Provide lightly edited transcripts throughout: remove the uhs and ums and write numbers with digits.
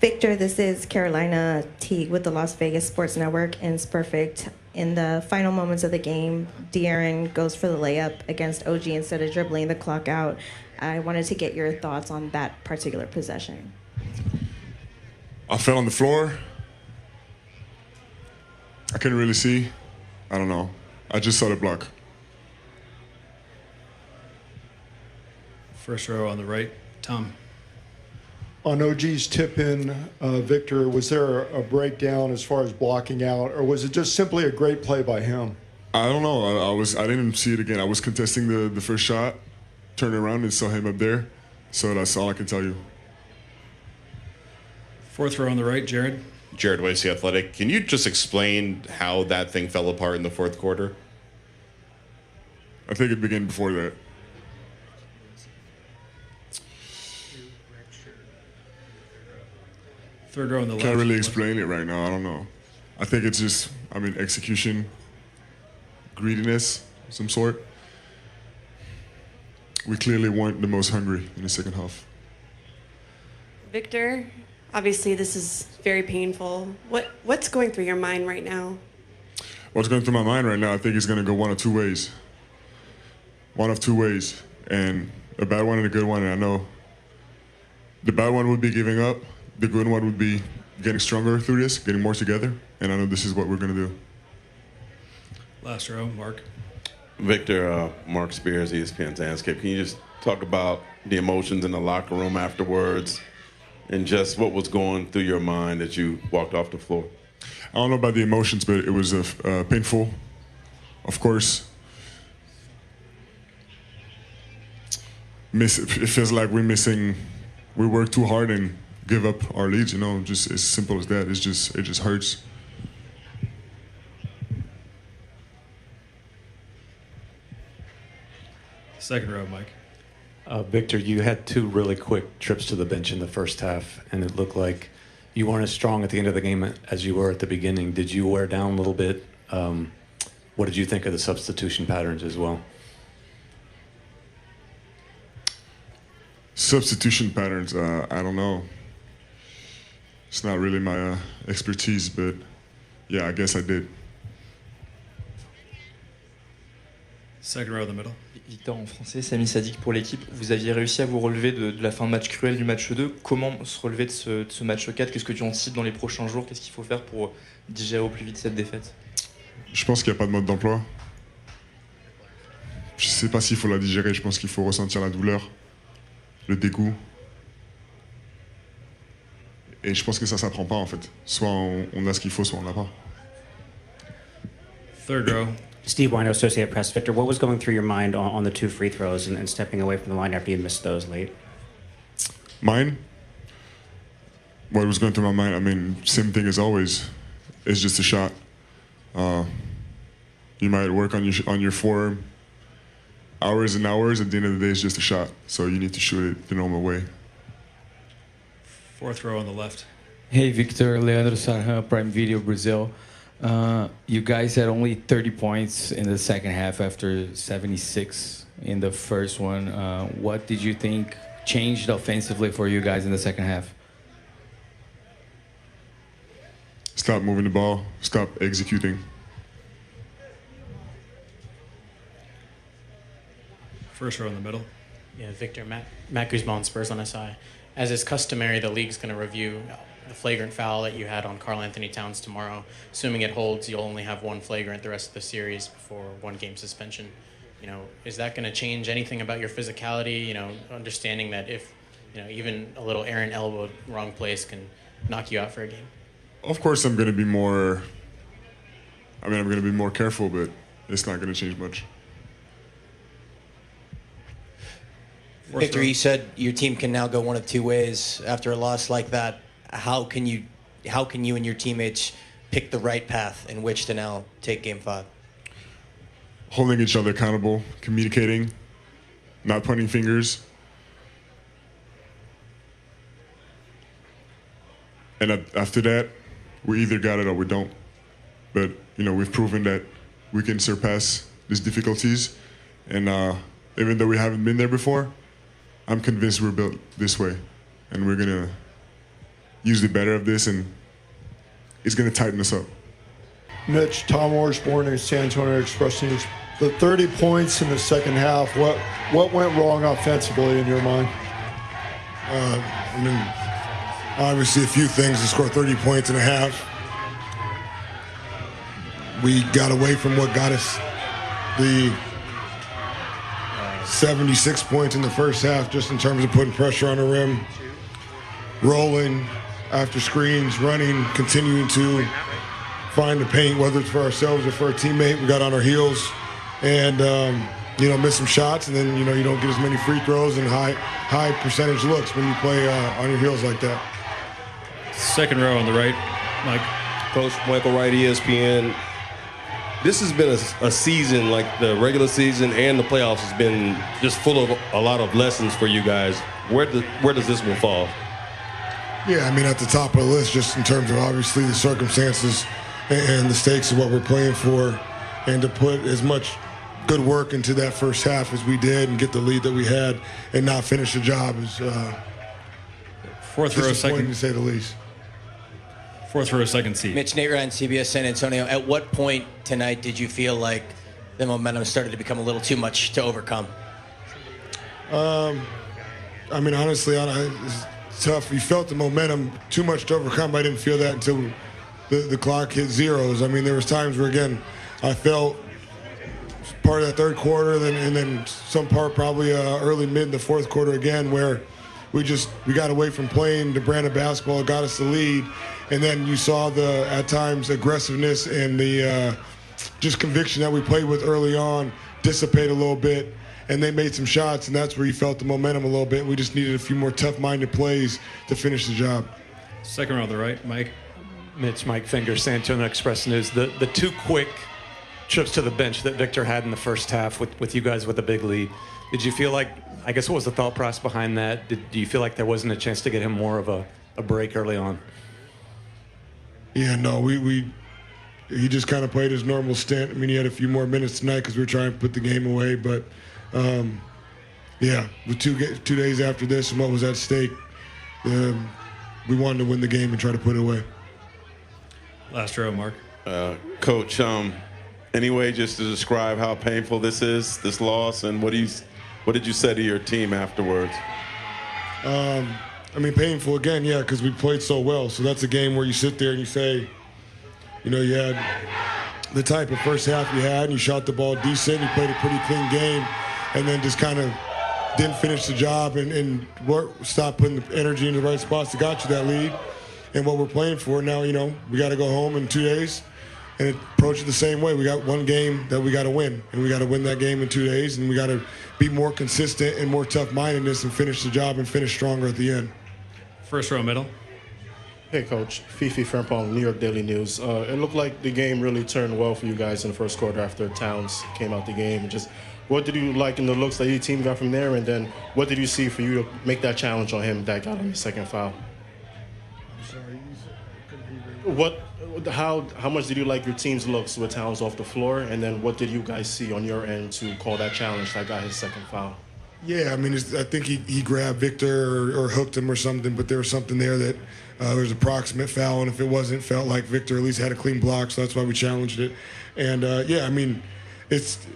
Victor, this is Carolina Teague with the Las Vegas Sports Network, and it's perfect. In the final moments of the game, De'Aaron goes for the layup against OG instead of dribbling the clock out. I wanted to get your thoughts on that particular possession. I fell on the floor. I couldn't really see. I don't know. I just saw the block. First row on the right, Tom. On OG's tip-in, Victor, was there a breakdown as far as blocking out, or was it just simply a great play by him? I don't know. I didn't see it again. I was contesting the first shot, turned around and saw him up there. So that's all I can tell you. Fourth row on the right, Jared. Jared Weiss, The Athletic. Can you just explain how that thing fell apart in the fourth quarter? I think it began before that. Third row on the left. Can't really explain it right now. I don't know. I think it's just, execution, greediness of some sort. We clearly weren't the most hungry in the second half. Victor, obviously this is very painful. What's going through your mind right now? What's going through my mind right now, I think it's going to go one of two ways. One of two ways. And a bad one and a good one. And I know the bad one would be giving up. The good one would be getting stronger through this, getting more together. And I know this is what we're going to do. Last row, Mark. Victor, Mark Spears, ESPN's Landscape. Can you just talk about the emotions in the locker room afterwards and just what was going through your mind as you walked off the floor? I don't know about the emotions, but it was painful, of course. It feels like we work too hard and give up our leads, just as simple as that. It just hurts. Second row, Mike. Victor, you had two really quick trips to the bench in the first half, and it looked like you weren't as strong at the end of the game as you were at the beginning. Did you wear down a little bit? What did you think of the substitution patterns as well? Substitution patterns, I don't know. It's not really my expertise, but yeah, I guess I did. Second row in the middle. Victor en français, Samy Sadik pour l'équipe. Vous aviez réussi à vous relever de la fin de match cruelle du match 2. Comment se relever de ce match 4? Qu'est-ce que tu anticipes dans les prochains jours? Qu'est-ce qu'il faut faire pour digérer au plus vite cette défaite? Je pense qu'il n'y a pas de mode d'emploi. Je ne sais pas s'il faut la digérer, je pense qu'il faut ressentir la douleur, le dégoût. Et je pense que ça ne s'apprend pas en fait. Soit on a ce qu'il faut, soit on l'a pas. Third row. Steve Wino, Associated Press. Victor, what was going through your mind on the two free throws and stepping away from the line after you missed those late? Mine? What was going through my mind? Same thing as always. It's just a shot. You might work on your form hours and hours. At the end of the day, it's just a shot. So you need to shoot it the normal way. Fourth row on the left. Hey, Victor, Leandro Sarhan, Prime Video, Brazil. You guys had only 30 points in the second half after 76 in the first one. What did you think changed offensively for you guys in the second half? Stop moving the ball. Stop executing. First row in the middle. Yeah, Victor, Matt Guzman, Spurs on SI. As is customary, the league's going to review the flagrant foul that you had on Karl Anthony Towns tomorrow. Assuming it holds, you'll only have one flagrant the rest of the series before one game suspension. Is that going to change anything about your physicality? Understanding that if, even a little errant elbow wrong place can knock you out for a game. Of course, I'm going to be more. I'm going to be more careful, but it's not going to change much. Victor, you said your team can now go one of two ways after a loss like that. How can you and your teammates pick the right path in which to now take Game 5? Holding each other accountable, communicating, not pointing fingers. And after that, we either got it or we don't. But, we've proven that we can surpass these difficulties. And even though we haven't been there before, I'm convinced we're built this way, and we're gonna use the better of this, and it's going to tighten us up. Mitch, Tom Osborne and San Antonio Express News. The 30 points in the second half, what went wrong offensively in your mind? I mean, obviously a few things to score 30 points in a half. We got away from what got us the 76 points in the first half, just in terms of putting pressure on the rim, rolling after screens, running, continuing to find the paint, whether it's for ourselves or for a teammate. We got on our heels and, miss some shots, and then, you don't get as many free throws and high percentage looks when you play on your heels like that. Second row on the right, Mike. Coach Michael Wright, ESPN. This has been a season, like the regular season and the playoffs, has been just full of a lot of lessons for you guys. Where does this one fall? Yeah, I mean, at the top of the list, just in terms of obviously the circumstances and the stakes of what we're playing for, and to put as much good work into that first half as we did and get the lead that we had and not finish the job is fourth row, disappointing second, to say the least. Fourth row, second seat. Mitch, Nate Ryan, CBS San Antonio. At what point tonight did you feel like the momentum started to become a little too much to overcome? I mean, honestly, it's tough. You felt the momentum too much to overcome. I didn't feel that until the clock hit zeros. I mean, there was times where, again, I felt part of that third quarter, and then some part probably early mid in the fourth quarter again, where we got away from playing the brand of basketball that got us the lead, and then you saw the at times aggressiveness and the just conviction that we played with early on dissipate a little bit, and they made some shots, and that's where you felt the momentum a little bit. We just needed a few more tough-minded plays to finish the job. Second row on the right, Mike. Mitch, Mike Finger, San Antonio Express News. The two quick trips to the bench that Victor had in the first half with you guys with a big lead, did you feel like, I guess what was the thought process behind that? Do you feel like there wasn't a chance to get him more of a break early on? Yeah, no, he just kind of played his normal stint. I mean, he had a few more minutes tonight because we were trying to put the game away, but with two days after this and what was at stake, we wanted to win the game and try to put it away. Last row, Mark. Coach, any way just to describe how painful this is, this loss, and what did you say to your team afterwards? I mean, painful again, yeah, because we played so well. So that's a game where you sit there and you say, you had the type of first half you had, and you shot the ball decent, you played a pretty clean game, and then just kind of didn't finish the job and stop putting the energy in the right spots that got you that lead. And what we're playing for now, we got to go home in 2 days and approach it the same way. We got one game that we got to win, and we got to win that game in 2 days, and we got to be more consistent and more tough-mindedness and finish the job and finish stronger at the end. First row, middle. Hey, Coach. Fifi Frempong, New York Daily News. It looked like the game really turned well for you guys in the first quarter after Towns came out the game. Just what did you like in the looks that your team got from there, and then what did you see for you to make that challenge on him that got on the second foul? How much did you like your team's looks with Towns off the floor, and then what did you guys see on your end to call that challenge that got his second foul? Yeah, I mean, I think he grabbed Victor or hooked him or something, but there was something there that there was an approximate foul, and if it wasn't, felt like Victor at least had a clean block, so that's why we challenged it. And I mean, it's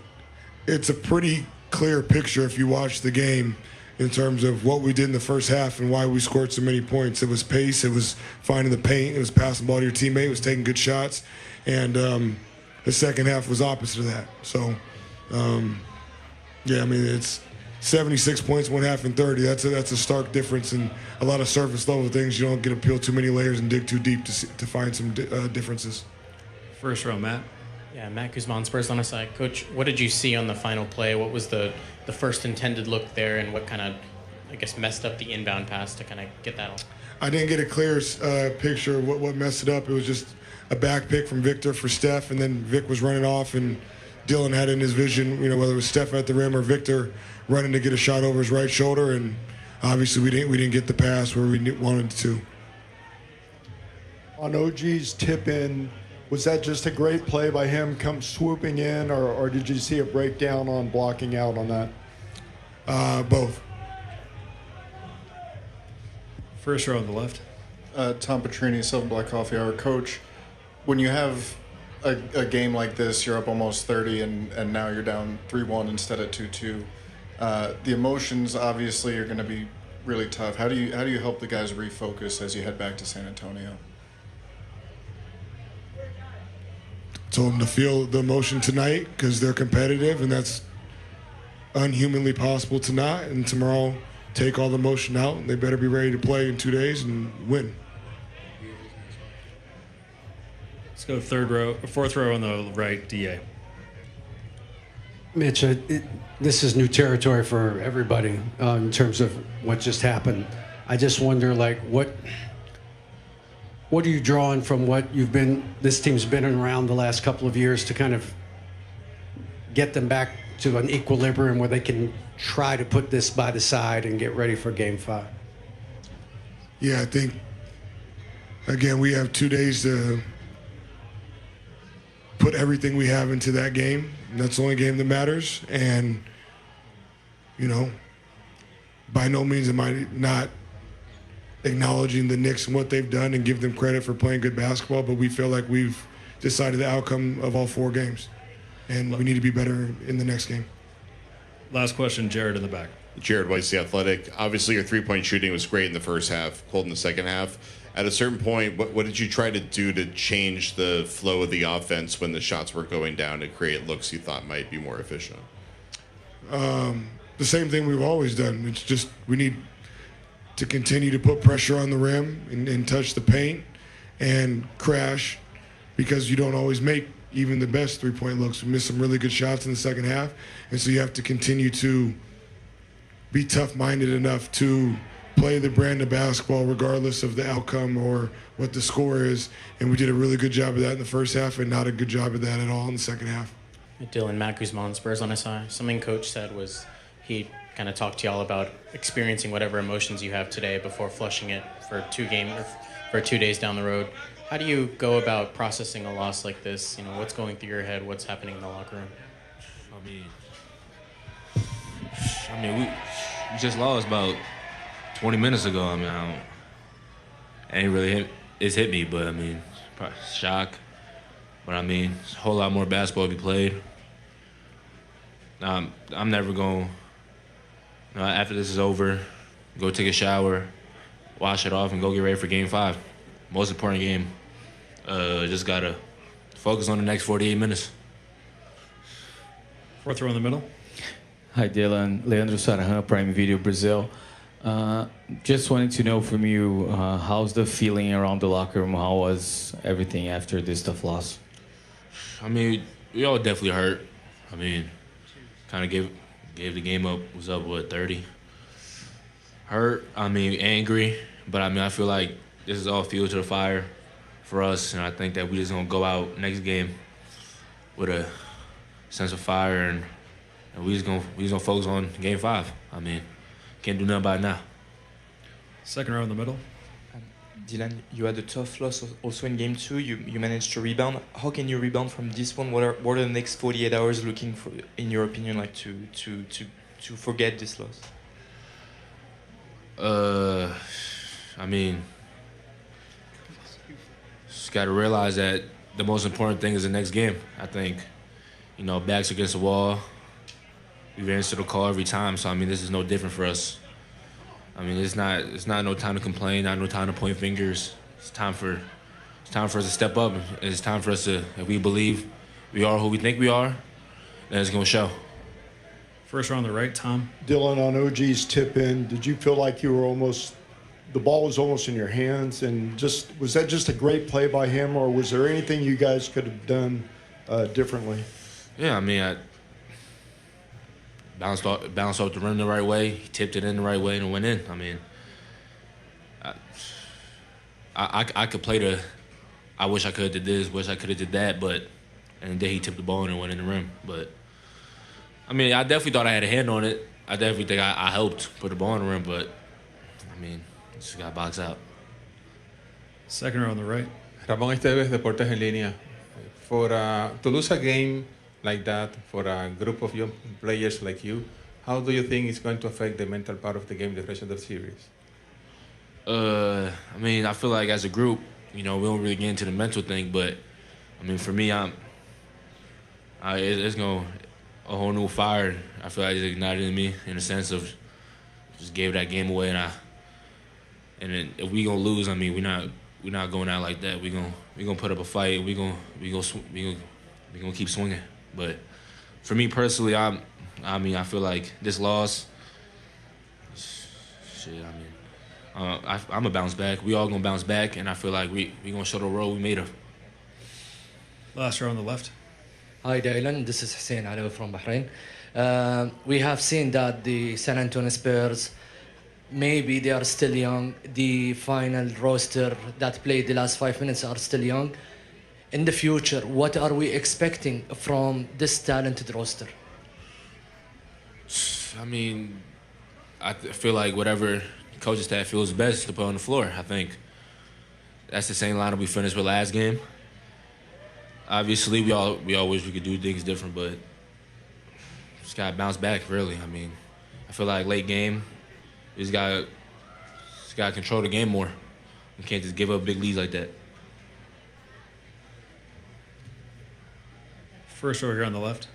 a pretty clear picture if you watch the game in terms of what we did in the first half and why we scored so many points. It was pace, it was finding the paint, it was passing the ball to your teammate, it was taking good shots, and the second half was opposite of that. So, I mean, it's 76 points, one half, and 30. That's a stark difference, and a lot of surface level things. You don't get to peel too many layers and dig too deep to find some differences. First row, Matt. Yeah, Matt Guzman, Spurs on a side. Coach, what did you see on the final play? What was the first intended look there, and what kind of, I guess, messed up the inbound pass to kind of get that on? I didn't get a clear picture of what messed it up. It was just a back pick from Victor for Steph, and then Vic was running off, and Dylan had in his vision, whether it was Steph at the rim or Victor running to get a shot over his right shoulder, and obviously we didn't get the pass where we wanted to. On OG's tip in, was that just a great play by him come swooping in, or did you see a breakdown on blocking out on that? Both. First row on the left. Tom Petrini, 7 Black Coffee Hour. Coach, when you have a game like this, you're up almost 30, and now you're down 3-1 instead of 2-2. The emotions obviously are going to be really tough. How do you help the guys refocus as you head back to San Antonio? Told them to feel the emotion tonight because they're competitive, and that's unhumanly possible to not. And tomorrow, take all the emotion out, and they better be ready to play in 2 days and win. Let's go fourth row on the right, DA. Mitch, this is new territory for everybody in terms of what just happened. I just wonder, like, what are you drawing from what this team's been around the last couple of years to kind of get them back to an equilibrium where they can try to put this by the side and get ready for Game 5? Yeah, I think, again, we have 2 days to put everything we have into that game. And that's the only game that matters. And, by no means am I not acknowledging the Knicks and what they've done and give them credit for playing good basketball, but we feel like we've decided the outcome of all 4 games. And we need to be better in the next game. Last question, Jared in the back. Jared Weiss, The Athletic. Obviously, your three-point shooting was great in the first half, cold in the second half. At a certain point, what did you try to do to change the flow of the offense when the shots were going down to create looks you thought might be more efficient? The same thing we've always done. It's just we need to continue to put pressure on the rim and touch the paint and crash, because you don't always make even the best three-point looks. We missed some really good shots in the second half, and so you have to continue to be tough-minded enough to play the brand of basketball regardless of the outcome or what the score is, and we did a really good job of that in the first half and not a good job of that at all in the second half. Dylan, Matt Guzman, Spurs on SI. Something Coach said was he kind of talked to y'all about experiencing whatever emotions you have today before flushing it for 2 days down the road. How do you go about processing a loss like this? What's going through your head? What's happening in the locker room? I mean, we just lost about 20 minutes ago. I mean, ain't really hit me, but I mean, probably shock. But I mean, it's a whole lot more basketball to be played. I'm never going. After this is over, go take a shower, wash it off, and go get ready for Game 5. Most important game. Just gotta focus on the next 48 minutes. Fourth row in the middle. Hi, Dylan. Leandro Sarahan, Prime Video, Brazil. Just wanted to know from you, how's the feeling around the locker room? How was everything after this tough loss? I mean, we all definitely hurt. I mean, kind of gave the game up. Was up, 30? Hurt, I mean, angry. But, I mean, I feel like this is all fuel to the fire for us. And I think that we just going to go out next game with a sense of fire. And we just gonna focus on Game 5. I mean, can't do nothing about it now. Second row in the middle. Dylan, you had a tough loss also in Game 2. You managed to rebound. How can you rebound from this one? What are the next 48 hours looking for, in your opinion, like to forget this loss? I mean, just got to realize that the most important thing is the next game. I think, backs against the wall. We've answered the call every time, so I mean, this is no different for us. I mean, it's not no time to complain, not no time to point fingers. It's time for us to step up. It's time for us to, if we believe we are who we think we are, then it's gonna show. First row on the right, Tom. Dylan, on OG's tip in, did you feel like the ball was almost in your hands, and was that just a great play by him, or was there anything you guys could have done differently? Yeah, I mean, I bounced off the rim the right way. He tipped it in the right way and it went in. I mean, I could play I wish I could have did this, wish I could have did that, and then he tipped the ball and it went in the rim. But, I mean, I definitely thought I had a hand on it. I definitely think I helped put the ball in the rim, but, I mean, just got boxed out. Second row on the right. Ramón Esteves, Deportes en Línea. To lose a game like that for a group of young players like you, how do you think it's going to affect the mental part of the game the rest of the series? I mean, I feel like as a group, we don't really get into the mental thing, but I mean, for me, it's going a whole new fire. I feel like it's ignited in me in the sense of just gave that game away, and then if we gonna lose, I mean, we're not going out like that. We gonna put up a fight. We gonna keep swinging. But for me personally, I feel like this loss, shit. I mean, I'm gonna bounce back. We all gonna bounce back, and I feel like we gonna show the road we made her. Last row on the left. Hi, Dylan. This is Hussein Alawi from Bahrain. We have seen that the San Antonio Spurs, maybe they are still young. The final roster that played the last 5 minutes are still young. In the future, what are we expecting from this talented roster? I mean, I feel like whatever coaching staff feels best to put on the floor. I think that's the same lineup we finished with last game. Obviously, we all wish we could do things different, but just gotta bounce back. Really, I mean, I feel like late game, we just gotta control the game more. We can't just give up big leads like that. First row here on the left.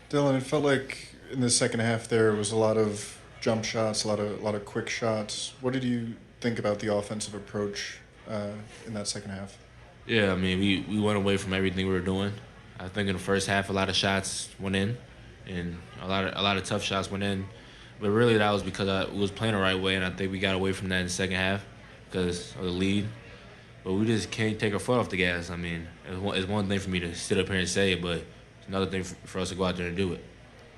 Dylan, it felt like in the second half there was a lot of jump shots, a lot of quick shots. What did you think about the offensive approach in that second half? Yeah, I mean, we went away from everything we were doing. I think in the first half, a lot of shots went in, and a lot of tough shots went in. But really, that was because we was playing the right way, and I think we got away from that in the second half because of the lead. But we just can't take our foot off the gas. I mean, it's one thing for me to sit up here and say it, but it's another thing for us to go out there and do it.